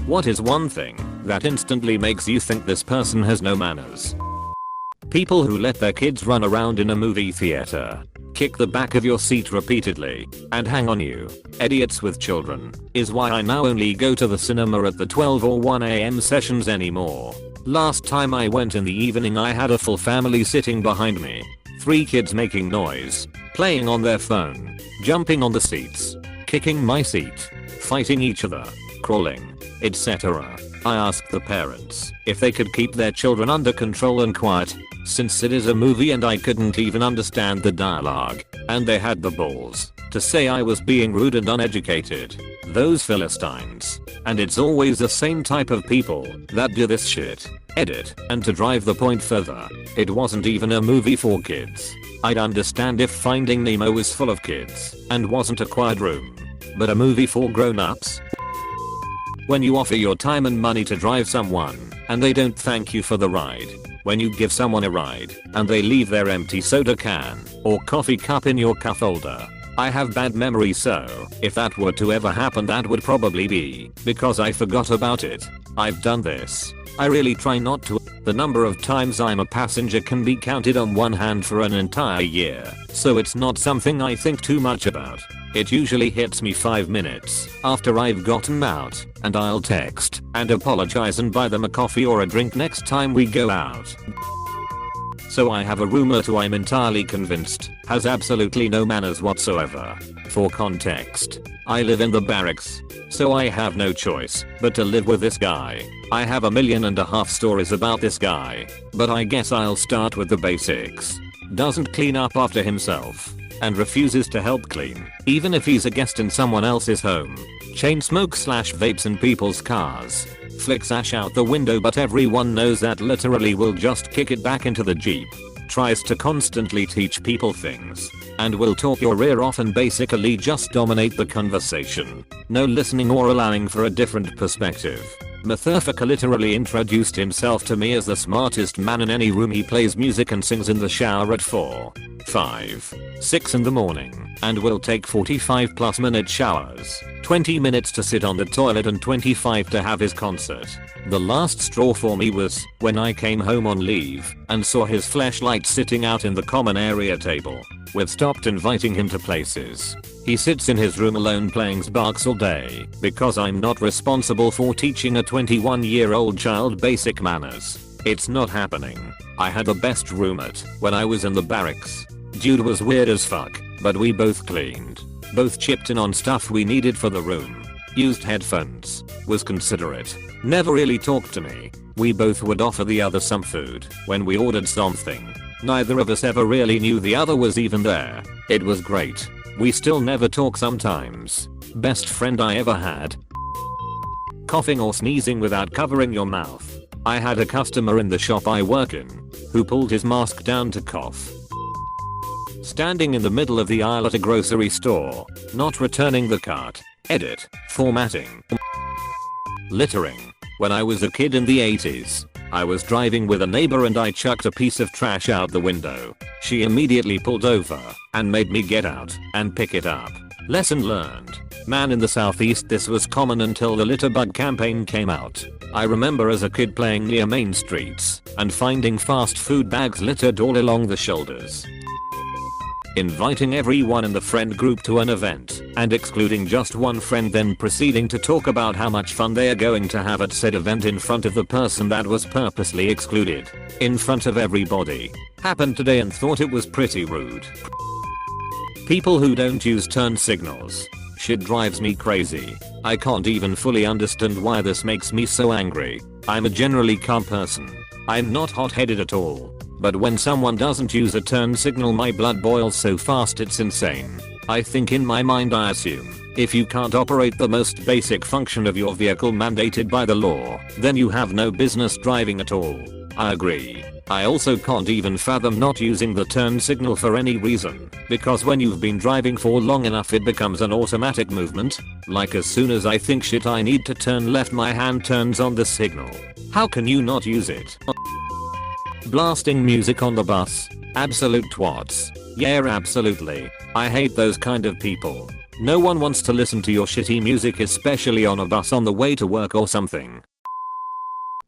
What is one thing that instantly makes you think this person has no manners? People who let their kids run around in a movie theater, kick the back of your seat repeatedly, and hang on you. Idiots with children is why I now only go to the cinema at the 12 or 1 AM sessions anymore. Last time I went in the evening I had a full family sitting behind me. 3 kids making noise, playing on their phone, jumping on the seats, kicking my seat, fighting each other, crawling, etc. I asked the parents if they could keep their children under control and quiet, since it is a movie and I couldn't even understand the dialogue, and they had the balls to say I was being rude and uneducated. Those Philistines. And it's always the same type of people that do this shit. Edit. And to drive the point further, it wasn't even a movie for kids. I'd understand if Finding Nemo was full of kids and wasn't a quiet room. But a movie for grown-ups? When you offer your time and money to drive someone and they don't thank you for the ride. When you give someone a ride and they leave their empty soda can or coffee cup in your cup holder. I have bad memory, so if that were to ever happen that would probably be because I forgot about it. I've done this. I really try not to. The number of times I'm a passenger can be counted on one hand for an entire year, so it's not something I think too much about. It usually hits me 5 minutes after I've gotten out, and I'll text and apologize and buy them a coffee or a drink next time we go out. So I have a roommate who I'm entirely convinced has absolutely no manners whatsoever. For context, I live in the barracks, so I have no choice but to live with this guy. I have 1.5 million stories about this guy, but I guess I'll start with the basics. Doesn't clean up after himself, and refuses to help clean, even if he's a guest in someone else's home. Chain smokes / vapes in people's cars. Flicks ash out the window but everyone knows that literally will just kick it back into the Jeep. Tries to constantly teach people things. And will talk your ear off and basically just dominate the conversation. No listening or allowing for a different perspective. Motherfucker literally introduced himself to me as the smartest man in any room. He plays music and sings in the shower at 4, 5, 6 in the morning and will take 45+ minute showers, 20 minutes to sit on the toilet and 25 to have his concert. The last straw for me was when I came home on leave and saw his flashlight sitting out in the common area table. We've stopped inviting him to places. He sits in his room alone playing Xbox all day because I'm not responsible for teaching a 21-year-old child basic manners. It's not happening. I had the best roommate when I was in the barracks. Dude was weird as fuck, but we both cleaned. Both chipped in on stuff we needed for the room. Used headphones. Was considerate. Never really talked to me. We both would offer the other some food when we ordered something. Neither of us ever really knew the other was even there. It was great. We still never talk sometimes. Best friend I ever had. Coughing or sneezing without covering your mouth. I had a customer in the shop I work in who pulled his mask down to cough. Standing in the middle of the aisle at a grocery store, not returning the cart. Edit. Formatting. Littering. When I was a kid in the 80s, I was driving with a neighbor and I chucked a piece of trash out the window. She immediately pulled over and made me get out and pick it up. Lesson learned. Man, in the southeast this was common until the litter bug campaign came out. I remember as a kid playing near main streets and finding fast food bags littered all along the shoulders. Inviting everyone in the friend group to an event and excluding just one friend, then proceeding to talk about how much fun they are going to have at said event in front of the person that was purposely excluded. In front of everybody. Happened today and thought it was pretty rude. People who don't use turn signals. Shit drives me crazy. I can't even fully understand why this makes me so angry. I'm a generally calm person. I'm not hot-headed at all. But when someone doesn't use a turn signal my blood boils so fast it's insane. I think in my mind I assume if you can't operate the most basic function of your vehicle mandated by the law, then you have no business driving at all. I agree. I also can't even fathom not using the turn signal for any reason, because when you've been driving for long enough it becomes an automatic movement. Like as soon as I think shit I need to turn left my hand turns on the signal. How can you not use it? Blasting music on the bus. Absolute twats. Yeah, absolutely. I hate those kind of people. No one wants to listen to your shitty music, especially on a bus on the way to work or something.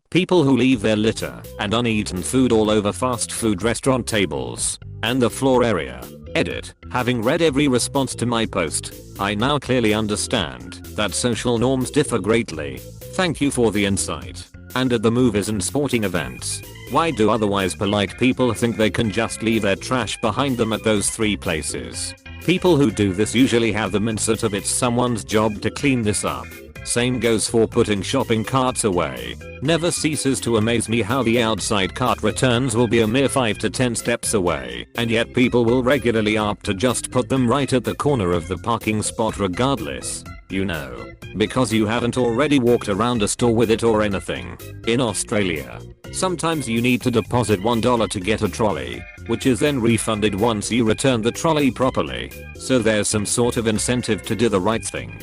People who leave their litter and uneaten food all over fast food restaurant tables and the floor area. Edit. Having read every response to my post, I now clearly understand that social norms differ greatly. Thank you for the insight. And at the movies and sporting events, why do otherwise polite people think they can just leave their trash behind them at those three places? People who do this usually have the mindset of it's someone's job to clean this up. Same goes for putting shopping carts away. Never ceases to amaze me how the outside cart returns will be a mere 5 to 10 steps away, and yet people will regularly opt to just put them right at the corner of the parking spot regardless. You know, because you haven't already walked around a store with it or anything. In Australia, sometimes you need to deposit $1 to get a trolley, which is then refunded once you return the trolley properly. So there's some sort of incentive to do the right thing.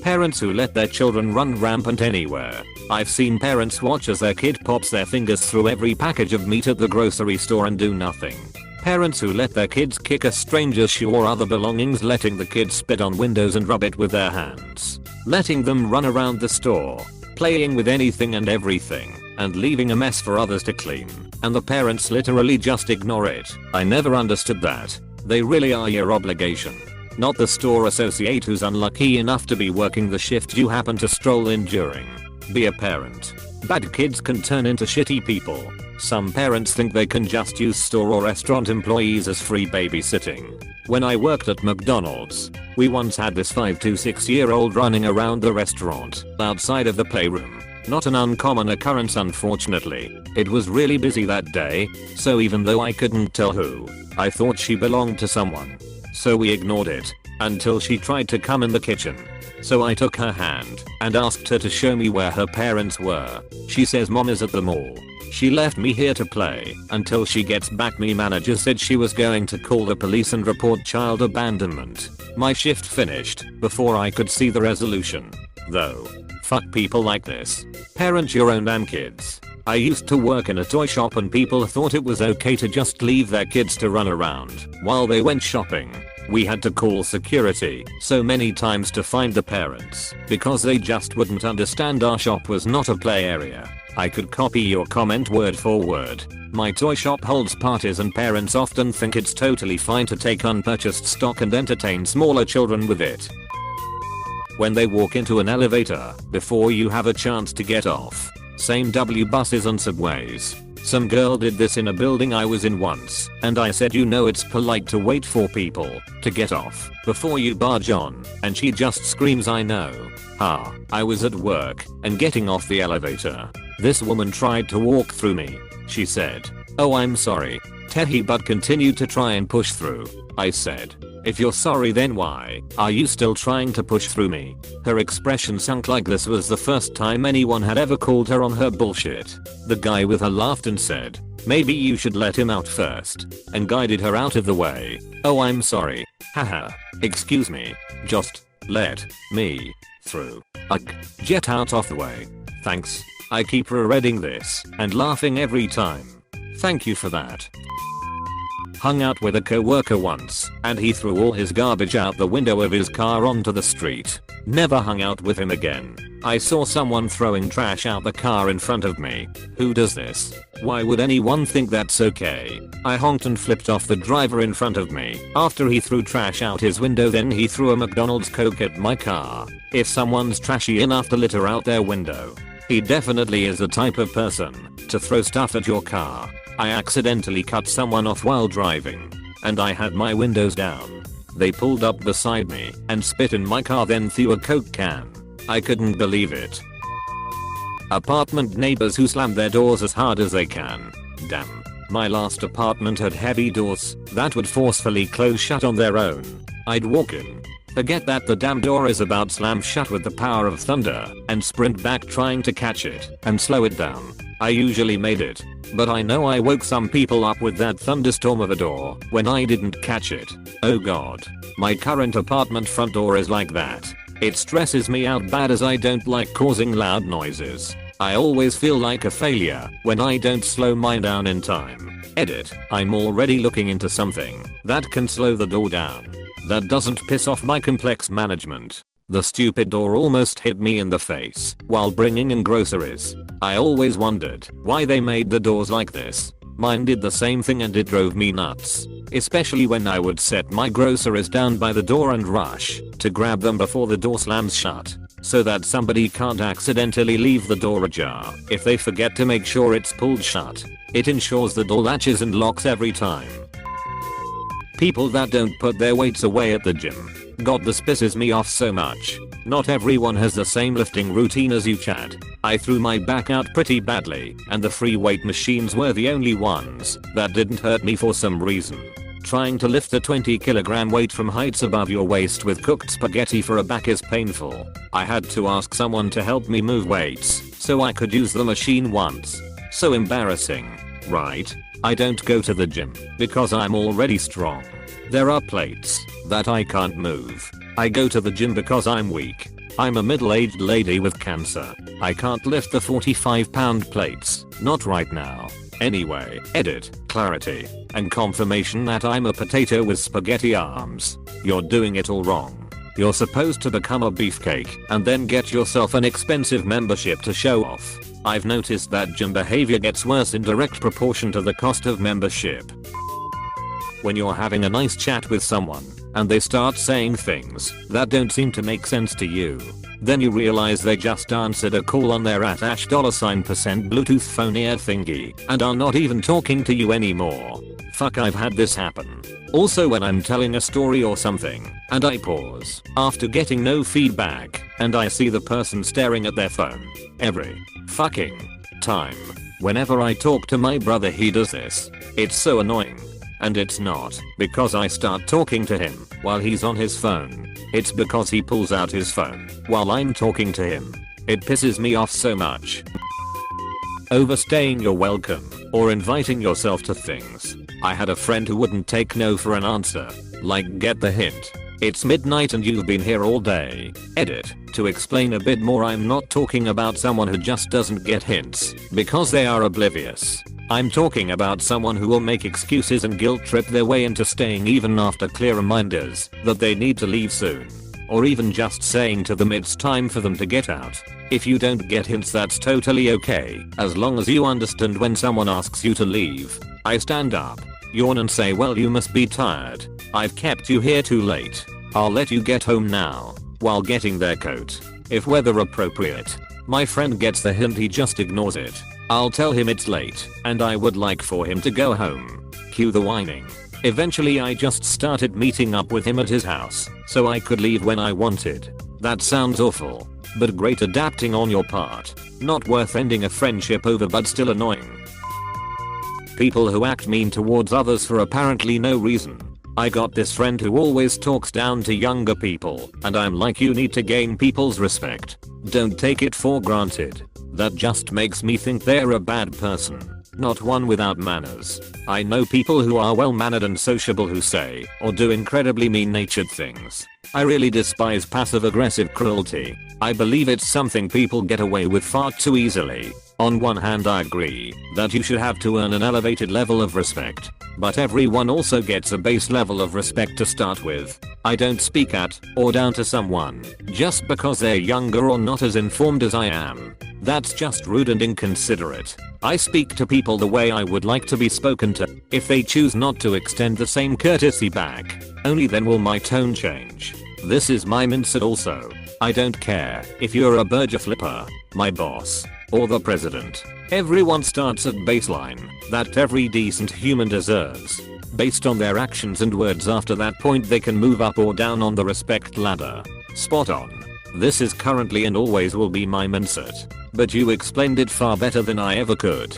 Parents who let their children run rampant anywhere. I've seen parents watch as their kid pops their fingers through every package of meat at the grocery store and do nothing. Parents who let their kids kick a stranger's shoe or other belongings, letting the kids spit on windows and rub it with their hands. Letting them run around the store, playing with anything and everything, and leaving a mess for others to clean. And the parents literally just ignore it. I never understood that. They really are your obligation. Not the store associate who's unlucky enough to be working the shift you happen to stroll in during. Be a parent. Bad kids can turn into shitty people. Some parents think they can just use store or restaurant employees as free babysitting. When I worked at McDonald's, we once had this 5 to 6 year old running around the restaurant outside of the playroom. Not an uncommon occurrence, unfortunately. It was really busy that day, so even though I couldn't tell who, I thought she belonged to someone. So we ignored it until she tried to come in the kitchen. So I took her hand and asked her to show me where her parents were. She says mom is at the mall. She left me here to play until she gets back. My manager said she was going to call the police and report child abandonment. My shift finished before I could see the resolution. Though, fuck people like this. Parent your own damn kids. I used to work in a toy shop and people thought it was okay to just leave their kids to run around while they went shopping. We had to call security so many times to find the parents because they just wouldn't understand our shop was not a play area. I could copy your comment word for word. My toy shop holds parties and parents often think it's totally fine to take unpurchased stock and entertain smaller children with it. When they walk into an elevator before you have a chance to get off. Same W buses and subways. Some girl did this in a building I was in once, and I said, you know it's polite to wait for people to get off before you barge on, and she just screams, I know. I was at work and getting off the elevator. This woman tried to walk through me. She said, oh I'm sorry, Tehi, but continued to try and push through. I said, if you're sorry then why are you still trying to push through me? Her expression sunk like this was the first time anyone had ever called her on her bullshit. The guy with her laughed and said, maybe you should let him out first, and guided her out of the way. Oh I'm sorry. Haha. Excuse me. Just let me through. Get out of the way. Thanks. I keep rereading this and laughing every time. Thank you for that. Hung out with a coworker once, and he threw all his garbage out the window of his car onto the street. Never hung out with him again. I saw someone throwing trash out the car in front of me. Who does this? Why would anyone think that's okay? I honked and flipped off the driver in front of me after he threw trash out his window. Then he threw a McDonald's Coke at my car. If someone's trashy enough to litter out their window, he definitely is the type of person to throw stuff at your car. I accidentally cut someone off while driving, and I had my windows down. They pulled up beside me and spit in my car, then threw a Coke can. I couldn't believe it. Apartment neighbors who slam their doors as hard as they can. Damn. My last apartment had heavy doors that would forcefully close shut on their own. I'd walk in, forget that the damn door is about slam shut with the power of thunder, and sprint back trying to catch it and slow it down. I usually made it, but I know I woke some people up with that thunderstorm of a door when I didn't catch it. Oh god. My current apartment front door is like that. It stresses me out bad as I don't like causing loud noises. I always feel like a failure when I don't slow mine down in time. Edit. I'm already looking into something that can slow the door down. That doesn't piss off my complex management. The stupid door almost hit me in the face while bringing in groceries. I always wondered why they made the doors like this. Mine did the same thing and it drove me nuts. Especially when I would set my groceries down by the door and rush to grab them before the door slams shut, so that somebody can't accidentally leave the door ajar. If they forget to make sure it's pulled shut, it ensures the door latches and locks every time. People that don't put their weights away at the gym. God, this pisses me off so much. Not everyone has the same lifting routine as you, Chad. I threw my back out pretty badly, and the free weight machines were the only ones that didn't hurt me for some reason. Trying to lift a 20kg weight from heights above your waist with cooked spaghetti for a back is painful. I had to ask someone to help me move weights so I could use the machine once. So embarrassing, right? I don't go to the gym because I'm already strong. There are plates that I can't move. I go to the gym because I'm weak. I'm a middle-aged lady with cancer. I can't lift the 45-pound plates, not right now. Anyway, edit, clarity, and confirmation that I'm a potato with spaghetti arms. You're doing it all wrong. You're supposed to become a beefcake and then get yourself an expensive membership to show off. I've noticed that gym behavior gets worse in direct proportion to the cost of membership. When you're having a nice chat with someone and they start saying things that don't seem to make sense to you, then you realize they just answered a call on their @$ Bluetooth phone ear thingy and are not even talking to you anymore. Fuck, I've had this happen. Also, when I'm telling a story or something and I pause after getting no feedback and I see the person staring at their phone. Every fucking time. Whenever I talk to my brother, he does this. It's so annoying. And it's not because I start talking to him while he's on his phone. It's because he pulls out his phone while I'm talking to him. It pisses me off so much. Overstaying your welcome or inviting yourself to things. I had a friend who wouldn't take no for an answer. Like, get the hint. It's midnight and you've been here all day. Edit. To explain a bit more, I'm not talking about someone who just doesn't get hints because they are oblivious. I'm talking about someone who will make excuses and guilt trip their way into staying even after clear reminders that they need to leave soon. Or even just saying to them it's time for them to get out. If you don't get hints, that's totally okay, as long as you understand when someone asks you to leave. I stand up, yawn and say, well, you must be tired. I've kept you here too late. I'll let you get home now, while getting their coat. If weather appropriate. My friend gets the hint, he just ignores it. I'll tell him it's late and I would like for him to go home. Cue the whining. Eventually I just started meeting up with him at his house so I could leave when I wanted. That sounds awful, but great adapting on your part. Not worth ending a friendship over, but still annoying. People who act mean towards others for apparently no reason. I got this friend who always talks down to younger people and I'm like, you need to gain people's respect. Don't take it for granted. That just makes me think they're a bad person, not one without manners. I know people who are well mannered and sociable who say or do incredibly mean natured things. I really despise passive aggressive cruelty. I believe it's something people get away with far too easily. On one hand, I agree that you should have to earn an elevated level of respect, but everyone also gets a base level of respect to start with. I don't speak at or down to someone just because they're younger or not as informed as I am. That's just rude and inconsiderate. I speak to people the way I would like to be spoken to. If they choose not to extend the same courtesy back, only then will my tone change. This is my mindset also. I don't care if you're a burger flipper, my boss, or the president. Everyone starts at baseline that every decent human deserves. Based on their actions and words after that point, they can move up or down on the respect ladder. Spot on. This is currently and always will be my mindset. But you explained it far better than I ever could.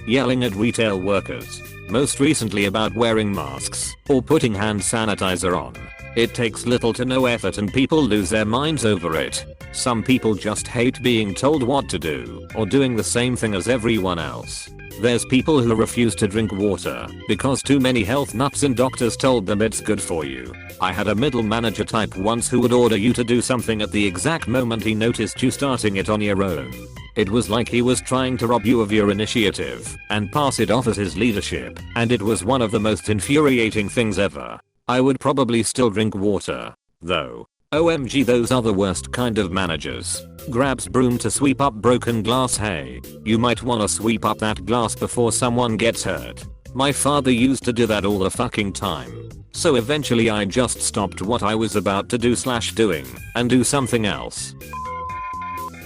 Yelling at retail workers. Most recently about wearing masks or putting hand sanitizer on. It takes little to no effort and people lose their minds over it. Some people just hate being told what to do or doing the same thing as everyone else. There's people who refuse to drink water because too many health nuts and doctors told them it's good for you. I had a middle manager type once who would order you to do something at the exact moment he noticed you starting it on your own. It was like he was trying to rob you of your initiative and pass it off as his leadership, and it was one of the most infuriating things ever. I would probably still drink water, though. OMG, those are the worst kind of managers. Grabs broom to sweep up broken glass. Hey, you might wanna sweep up that glass before someone gets hurt. My father used to do that all the fucking time. So eventually I just stopped what I was about to do/doing and do something else.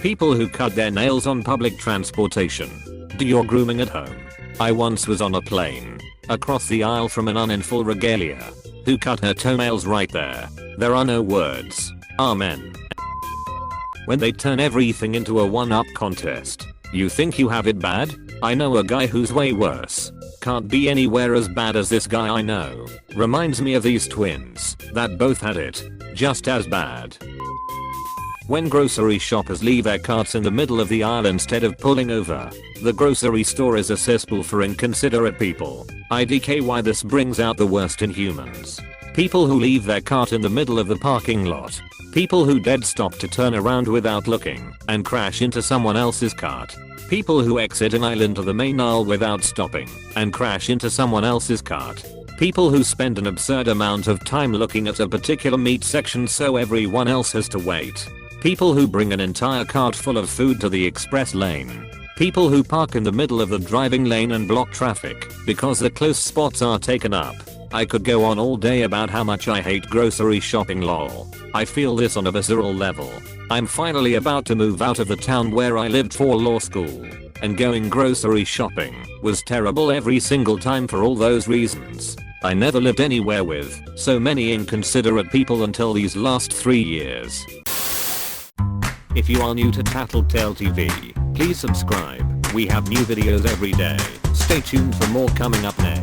People who cut their nails on public transportation. Do your grooming at home. I once was on a plane, across the aisle from an nun in full regalia, who cut her toenails right there. There are no words. Amen. When they turn everything into a one-up contest. You think you have it bad? I know a guy who's way worse. Can't be anywhere as bad as this guy I know. Reminds me of these twins that both had it, just as bad. When grocery shoppers leave their carts in the middle of the aisle instead of pulling over. The grocery store is a cesspool for inconsiderate people. IDK, why this brings out the worst in humans. People who leave their cart in the middle of the parking lot. People who dead stop to turn around without looking and crash into someone else's cart. People who exit an aisle into the main aisle without stopping and crash into someone else's cart. People who spend an absurd amount of time looking at a particular meat section so everyone else has to wait. People who bring an entire cart full of food to the express lane. People who park in the middle of the driving lane and block traffic because the close spots are taken up. I could go on all day about how much I hate grocery shopping, lol. I feel this on a visceral level. I'm finally about to move out of the town where I lived for law school, and going grocery shopping was terrible every single time for all those reasons. I never lived anywhere with so many inconsiderate people until these last 3 years. If you are new to Tattletale TV, please subscribe. We have new videos every day. Stay tuned for more coming up next.